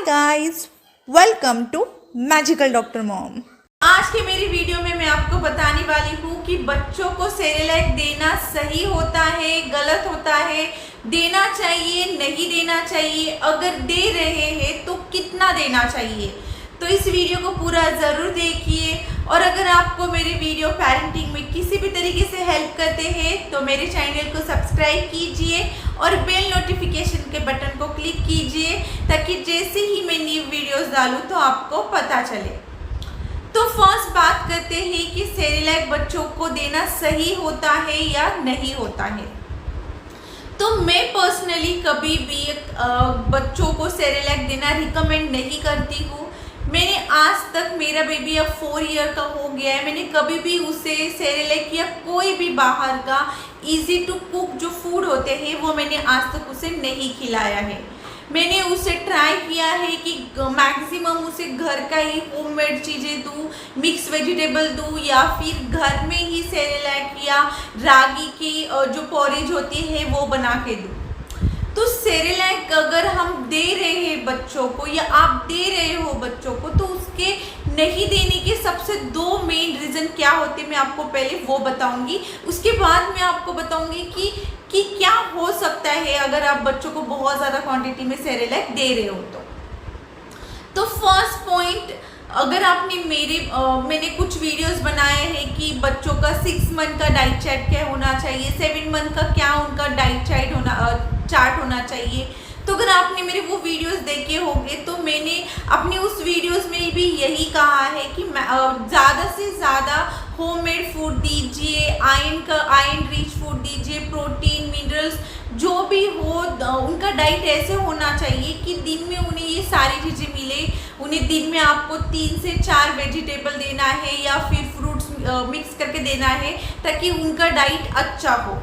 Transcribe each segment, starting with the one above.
Guys, welcome to magical doctor mom. आज के मेरी वीडियो में मैं आपको बताने वाली हूँ कि बच्चों को सेरेलैक देना सही होता है, गलत होता है, देना चाहिए, नहीं देना चाहिए, अगर दे रहे हैं तो कितना देना चाहिए। तो इस वीडियो को पूरा ज़रूर देखिए और अगर आपको मेरे वीडियो पेरेंटिंग में किसी भी तरीके से हेल्प करते हैं तो मेरे चैनल को सब्सक्राइब कीजिए और बेल नोटिफिकेशन के बटन को क्लिक कीजिए ताकि जैसे ही मैं न्यू वीडियोस डालूं तो आपको पता चले। तो फर्स्ट बात करते हैं कि सेरेलैक बच्चों को देना सही होता है या नहीं होता है। तो मैं पर्सनली कभी भी बच्चों को सेरेलैक देना रिकमेंड नहीं करती हूँ। मैंने आज तक, मेरा बेबी अब 4 ईयर का हो गया है, मैंने कभी भी उसे सेरेलैक या कोई भी बाहर का इजी टू कुक जो फूड होते हैं वो मैंने आज तक उसे नहीं खिलाया है। मैंने उसे ट्राई किया है कि मैक्सिमम उसे घर का ही होममेड चीज़ें दूँ, मिक्स वेजिटेबल दूँ या फिर घर में ही सेरेलैक या रागी की जो पॉरेज होती है वो बना के दूँ। तो सेरेलैक अगर हम दे रहे हैं बच्चों को या आप दे रहे हो बच्चों को तो उसके नहीं देने के सबसे 2 मेन रीज़न क्या होते हैं मैं आपको पहले वो बताऊंगी। उसके बाद मैं आपको बताऊंगी कि क्या हो सकता है अगर आप बच्चों को बहुत ज़्यादा क्वांटिटी में सेरेलैक दे रहे हो तो फर्स्ट पॉइंट, अगर आपने मैंने कुछ वीडियोस बनाए हैं कि बच्चों का 6 मंथ का डाइट चार्ट क्या होना चाहिए, 7 मंथ का क्या उनका डाइट चार्ट होना चाहिए। तो अगर आपने मेरे वो वीडियोस देखे होंगे तो मैंने अपनी उस वीडियोस में भी यही कहा है कि ज़्यादा से ज़्यादा होममेड फूड दीजिए, आयरन रिच फूड दीजिए, प्रोटीन, मिनरल्स जो भी हो, उनका डाइट ऐसे होना चाहिए कि दिन में उन्हें ये सारी चीज़ें मिले। उन्हें दिन में आपको 3 से 4 वेजिटेबल देना है या फिर फ्रूट्स मिक्स करके देना है ताकि उनका डाइट अच्छा हो।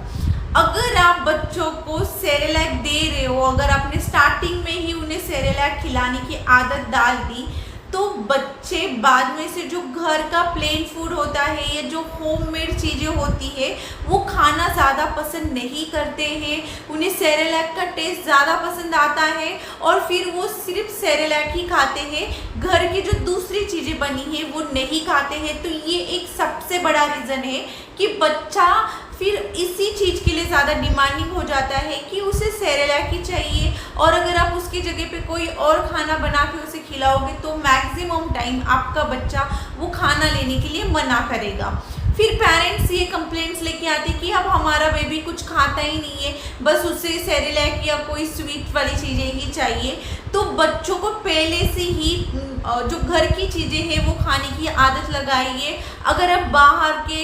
अगर आप बच्चों को सेरेलैक दे रहे हो, अगर आपने स्टार्टिंग में ही उन्हें सेरेलैक खिलाने की आदत डाल दी तो बच्चे बाद में से जो घर का प्लेन फूड होता है या जो होममेड चीज़ें होती है वो खाना ज़्यादा पसंद नहीं करते हैं। उन्हें सेरेलैक का टेस्ट ज़्यादा पसंद आता है और फिर वो सिर्फ सेरेलैक ही खाते हैं, घर की जो दूसरी चीज़ें बनी है वो नहीं खाते हैं। तो ये एक सबसे बड़ा रीज़न है कि बच्चा फिर इसी चीज़ के लिए ज़्यादा डिमांडिंग हो जाता है कि उसे सेरेलैक ही चाहिए और अगर आप उसकी जगह पे कोई और खाना बना के उसे खिलाओगे तो मैक्सिमम टाइम आपका बच्चा वो खाना लेने के लिए मना करेगा। फिर पेरेंट्स ये कंप्लेंट्स लेके आते कि अब हमारा बेबी कुछ खाता ही नहीं है, बस उसे सेरेलैक या कोई स्वीट वाली चीज़ें ही चाहिए। तो बच्चों को पहले से ही जो घर की चीज़ें हैं वो खाने की आदत लगाइए। अगर आप बाहर के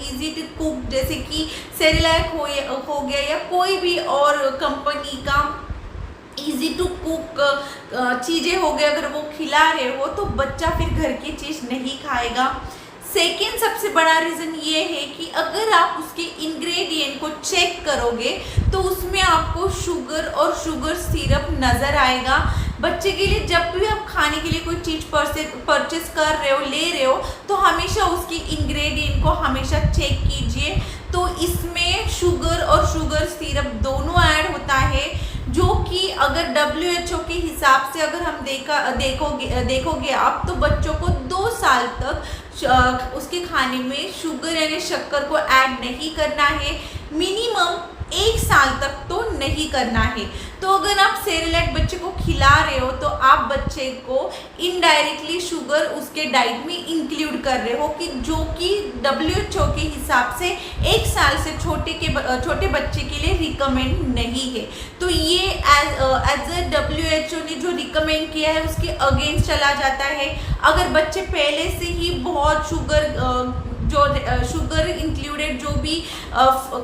इजी टू कुक जैसे कि सेरेलैक हो गया या कोई भी और कंपनी का इजी टू कुक चीज़ें हो गए अगर वो खिला रहे हो तो बच्चा फिर घर की चीज़ नहीं खाएगा। सेकेंड सबसे बड़ा रीज़न ये है कि अगर आप उसके इंग्रेडिएंट को चेक करोगे तो उसमें आपको शुगर और शुगर सिरप नज़र आएगा। बच्चे के लिए जब भी आप खाने के लिए कोई चीज़ परचेस कर रहे हो, ले रहे हो तो हमेशा उसकी इंग्रेडिएंट को हमेशा चेक कीजिए। तो इसमें शुगर और शुगर सिरप दोनों ऐड होता है जो कि अगर WHO के हिसाब से अगर हम देखोगे आप तो बच्चों को 2 साल तक उसके खाने में शुगर यानी शक्कर को ऐड नहीं करना है, मिनिमम 1 साल तक तो नहीं करना है। तो अगर आप सेरेलैक बच्चे को खिला रहे हो तो आप बच्चे को इनडायरेक्टली शुगर उसके डाइट में इंक्लूड कर रहे हो कि जो कि WHO के हिसाब से 1 साल से छोटे बच्चे के लिए रिकमेंड नहीं है। तो ये एज अ WHO ने जो रिकमेंड किया है उसके अगेंस्ट चला जाता है। अगर बच्चे पहले से ही बहुत शुगर इंक्लूडेड जो भी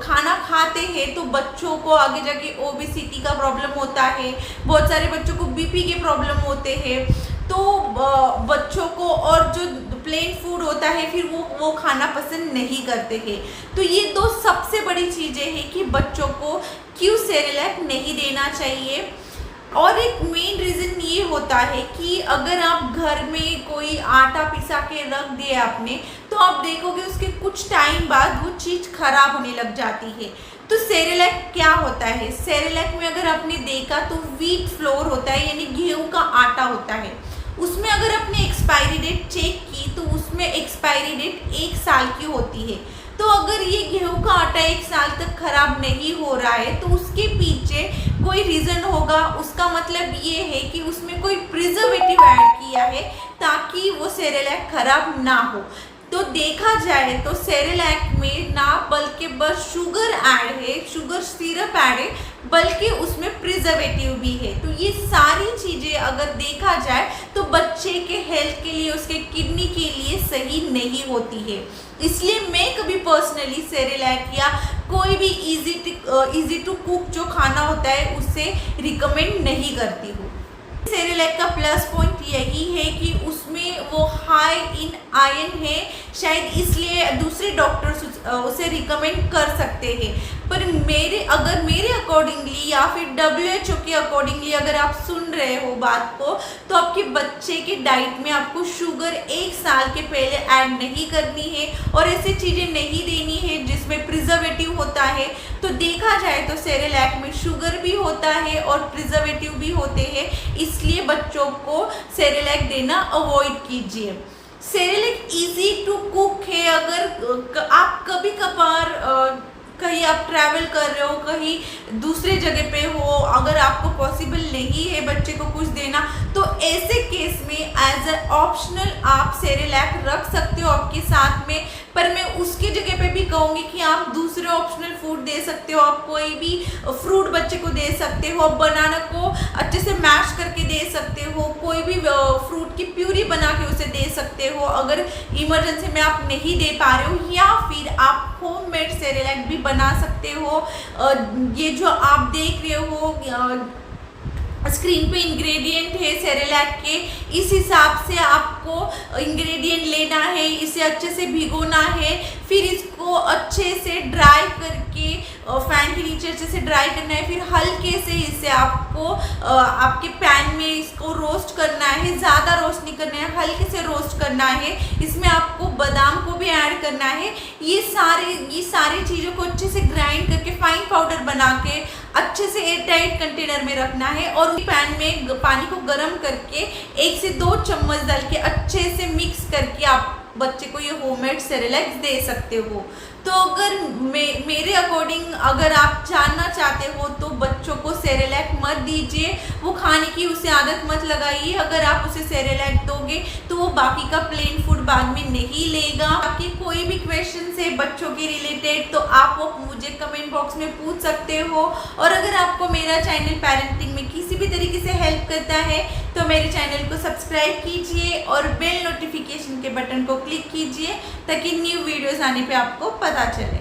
खाना खाते हैं तो बच्चों को आगे जाके ओबेसिटी का प्रॉब्लम होता है, बहुत सारे बच्चों को बीपी के प्रॉब्लम होते हैं। तो बच्चों को और जो प्लेन फूड होता है फिर वो खाना पसंद नहीं करते हैं। तो ये 2 सबसे बड़ी चीज़ें हैं कि बच्चों को क्यों सेरेलैक नहीं देना चाहिए। और एक मेन रीज़न ये होता है कि अगर आप घर में कोई आटा पिसा के रख दिया आपने तो आप देखोगे उसके कुछ टाइम बाद वो चीज़ खराब होने लग जाती है। तो सेरेलैक क्या होता है? सेरेलैक में अगर आपने देखा तो व्हीट फ्लोर होता है, यानी गेहूं का आटा होता है। उसमें अगर आपने एक्सपायरी डेट चेक की तो उसमें एक्सपायरी डेट 1 साल की होती है। तो अगर ये गेहूं का आटा 1 साल तक खराब नहीं हो रहा है तो उसके पीछे कोई रीज़न होगा। उसका मतलब ये है कि उसमें कोई प्रिजर्वेटिव ऐड किया है ताकि वो सेरेलैक खराब ना हो। तो देखा जाए तो सेरेलैक में ना बल्कि बस शुगर ऐड है, शुगर सिरप ऐड है, बल्कि उसमें प्रिजर्वेटिव भी है। तो ये सारी चीज़ें अगर देखा जाए तो बच्चे के हेल्थ के लिए, उसके किडनी के लिए सही नहीं होती है। इसलिए मैं कभी पर्सनली सेरेलैक या कोई भी इजी टू कुक जो खाना होता है उससे रिकमेंड नहीं करती हूँ। सेरेलैक का प्लस पॉइंट यही है कि उसमें वो हाई इन आयरन है, शायद इसलिए दूसरे डॉक्टर्स उसे रिकमेंड कर सकते हैं। पर मेरे अकॉर्डिंगली या फिर WHO के अकॉर्डिंगली अगर आप सुन रहे हो बात को, तो आपके बच्चे के डाइट में आपको शुगर 1 साल के पहले ऐड नहीं करनी है और ऐसी चीज़ें नहीं देनी है जिसमें प्रिजर्वेटिव होता है। तो देखा जाए तो सेरेलैक में शुगर भी होता है और प्रिजर्वेटिव भी होते हैं, इसलिए बच्चों को सेरेलैक देना अवॉइड कीजिए। सेरेलैक इजी टू कुक है। अगर आप कभी कभार कहीं आप ट्रैवल कर रहे हो, कहीं दूसरे जगह पे हो, अगर आपको पॉसिबल नहीं है बच्चे को कुछ देना, तो ऐसे केस में एज अ ऑप्शनल आप सेरेलैक रख सकते हो आपके साथ में। पर मैं उसकी जगह पे भी कहूँगी कि आप दूसरे ऑप्शनल फूड दे सकते हो। आप कोई भी फ्रूट बच्चे को दे सकते हो, बनाना को अच्छे से मैश करके दे सकते हो, कोई भी फ्रूट की प्यूरी बना के उसे दे सकते हो अगर इमरजेंसी में आप नहीं दे पा रहे हो। या फिर आप होममेड सेरेलैक भी बना सकते हो। ये जो आप देख रहे हो स्क्रीन पे इंग्रेडिएंट है सेरेलैक के, इस हिसाब से आपको इंग्रेडिएंट लेना है, इसे अच्छे से भिगोना है, फिर इसको अच्छे से ड्राई करके फैन के नीचे अच्छे से ड्राई करना है, फिर हल्के से इसे आपको आपके पैन में इसको रोस्ट करना है। ज़्यादा रोस्ट नहीं करना है, हल्के से रोस्ट करना है। इसमें आपको बादाम को भी ऐड करना है। ये सारी चीज़ों को अच्छे से ग्राइंड करके फाइन पाउडर बना के अच्छे से एयर टाइट कंटेनर में रखना है और पैन में पानी को गर्म करके 1 से 2 चम्मच डाल के अच्छे से मिक्स करके आप बच्चे को ये होममेड सेरेलैक दे सकते हो। तो अगर मेरे अकॉर्डिंग अगर आप जानना चाहते हो तो बच्चों को सेरेलैक मत दीजिए, वो खाने की उसे आदत मत लगाइए। अगर आप उसे सेरेलैक दोगे तो वो बाकी का प्लेन फूड बाद में नहीं लेगा। आपके कोई भी क्वेश्चन है बच्चों के रिलेटेड तो आप वो मुझे कमेंट बॉक्स में पूछ सकते हो। और अगर आपको मेरा चैनल पेरेंटिंग में किसी भी तरीके से हेल्प करता है तो मेरे चैनल को सब्सक्राइब कीजिए और बेल नोटिफिकेशन के बटन को क्लिक कीजिए ताकि न्यू वीडियोस आने पे आपको पता चले।